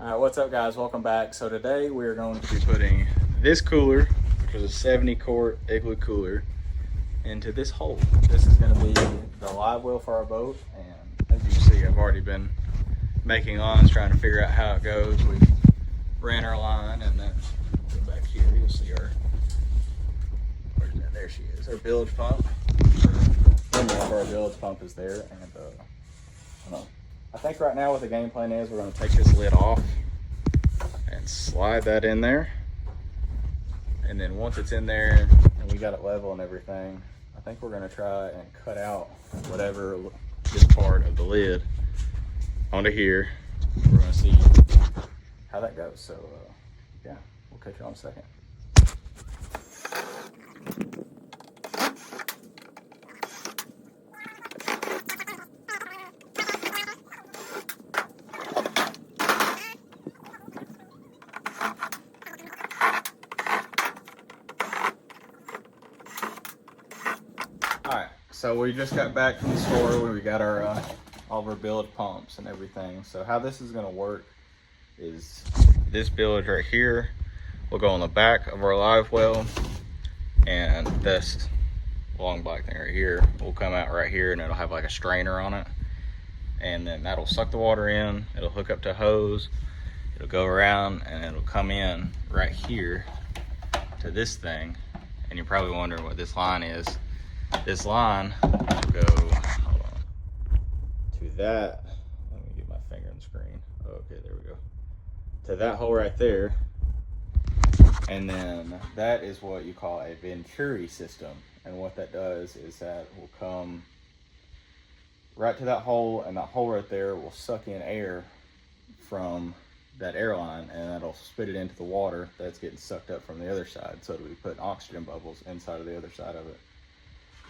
All right, what's up guys? Welcome back. So today we are going to be putting this cooler, which is a 70 quart Igloo cooler, into this hole. This is going to be the live well for our boat, and as you can see, I've already been making lines, trying to figure out how it goes. We ran our line, and then go back here, you'll see our, where's that? There she is, our bilge pump. Our bilge pump is there, and I don't know. I think right now what the game plan is, we're going to take this lid off and slide that in there. And then once it's in there and we got it level and everything, I think we're going to try and cut out whatever this part of the lid onto here. We're going to see how that goes. So yeah, we'll catch you on in a second. Alright, so we just got back from the store where we got our all of our bilge pumps and everything. So how this is going to work is this bilge right here will go on the back of our live well, and this long black thing right here will come out right here, and it'll have like a strainer on it, and then that'll suck the water in. It'll hook up to a hose, it'll go around, and it'll come in right here to this thing. And you're probably wondering what this line is. This line will go, hold on, to that. Let me get my finger on the screen. Okay, there we go. To that hole right there. And then that is what you call a Venturi system. And what that does is that will come right to that hole, and that hole right there will suck in air from that airline, and that'll spit it into the water that's getting sucked up from the other side. So it'll be putting oxygen bubbles inside of the other side of it.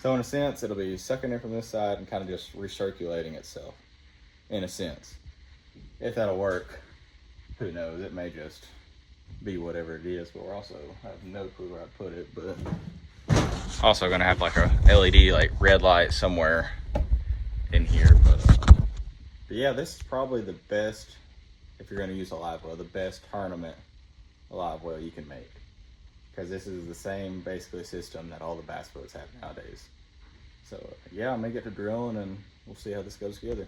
So in a sense, it'll be sucking in from this side and kind of just recirculating itself, in a sense. If that'll work, who knows? It may just be whatever it is, but we're also, I have no clue where I'd put it, but also gonna have like a LED like red light somewhere in here. But yeah, this is probably the best, if you're gonna use a live well, the best tournament live well you can make. Because this is the same basically system that all the bass boats have nowadays. So yeah, I may get to drilling and we'll see how this goes together.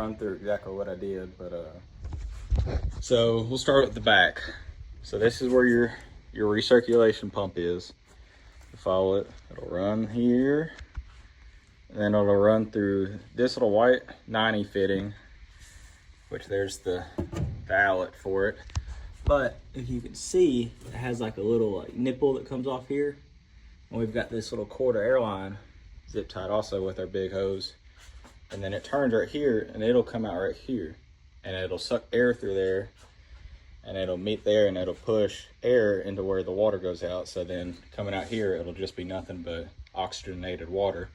run through exactly what I did, but so we'll start with the back. So this is where your recirculation pump is. You follow it, it'll run here, and then it'll run through this little white 90 fitting, which there's the outlet for it. But if you can see, it has like a little nipple that comes off here. And we've got this little quarter airline zip tied also with our big hose. And then it turns right here and it'll come out right here. And it'll suck air through there. And it'll meet there and it'll push air into where the water goes out. So then coming out here, it'll just be nothing but oxygenated water.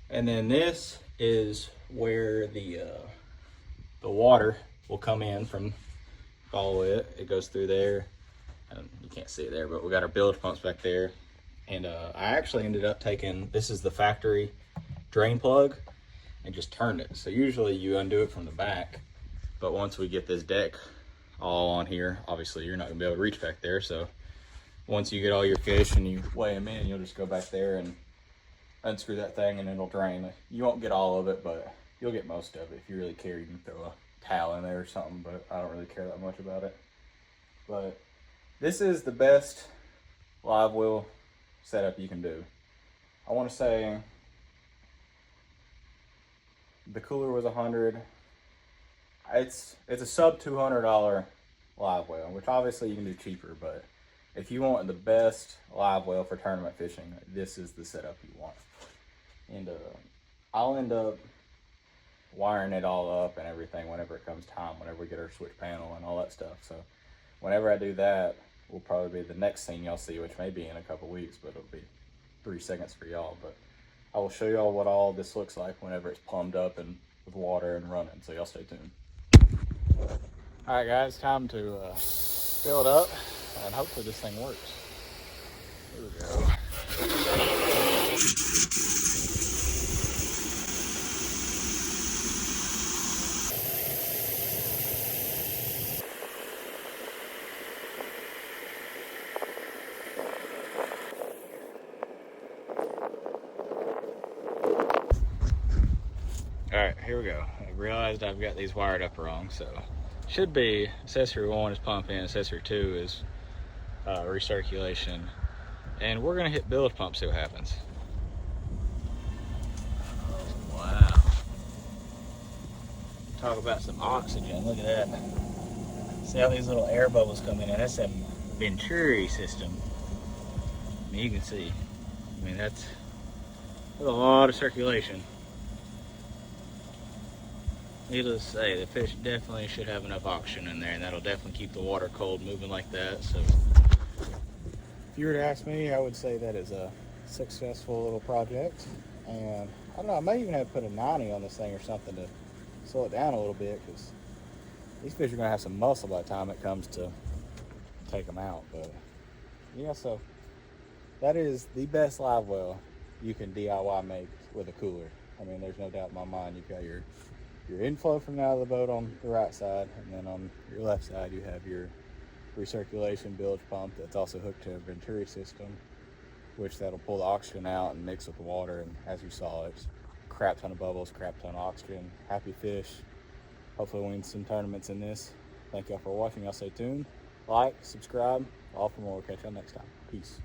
And then this is where the water will come in from, follow it. It goes through there. And you can't see it there, but we got our bilge pumps back there. And I actually ended up taking, this is the factory drain plug, and just turned it. So usually you undo it from the back, but once we get this deck all on here, obviously you're not gonna be able to reach back there. So once you get all your fish and you weigh them in, you'll just go back there and unscrew that thing and it'll drain. You won't get all of it, but you'll get most of it. If you really care, you can throw a towel in there or something, but I don't really care that much about it. But this is the best live well setup you can do. I want to say the cooler was $100. It's a sub $200 live well, which obviously you can do cheaper, but if you want the best live well for tournament fishing, this is the setup you want. And I'll end up wiring it all up and everything whenever it comes time, whenever we get our switch panel and all that stuff. So whenever I do that, will probably be the next thing y'all see, which may be in a couple weeks, but it'll be 3 seconds for y'all. But I will show y'all what all this looks like whenever it's plumbed up and with water and running, so y'all stay tuned. All right, guys, time to fill it up, and hopefully this thing works. Here we go. All right, here we go. I realized I've got these wired up wrong, so should be accessory 1 is pump in, accessory 2 is recirculation, and we're gonna hit bilge pump, see what happens. Oh, wow. Talk about some oxygen, look at that. See how these little air bubbles come in? That's a Venturi system. I mean, you can see, I mean, that's a lot of circulation. Needless to say, the fish definitely should have enough oxygen in there, and that'll definitely keep the water cold moving like that. So if you were to ask me, I would say that is a successful little project. And I don't know, I may even have to put a 90 on this thing or something to slow it down a little bit, because these fish are going to have some muscle by the time it comes to take them out. But yeah, so that is the best live well you can DIY make with a cooler. I mean, there's no doubt in my mind. You've got your inflow from out of the boat on the right side, and then on your left side you have your recirculation bilge pump that's also hooked to a Venturi system, which that'll pull the oxygen out and mix with the water. And as you saw, it's crap ton of bubbles, crap ton of oxygen, happy fish. Hopefully win some tournaments in this. Thank y'all for watching. Y'all stay tuned, like, subscribe, all for more. We'll catch y'all next time. Peace.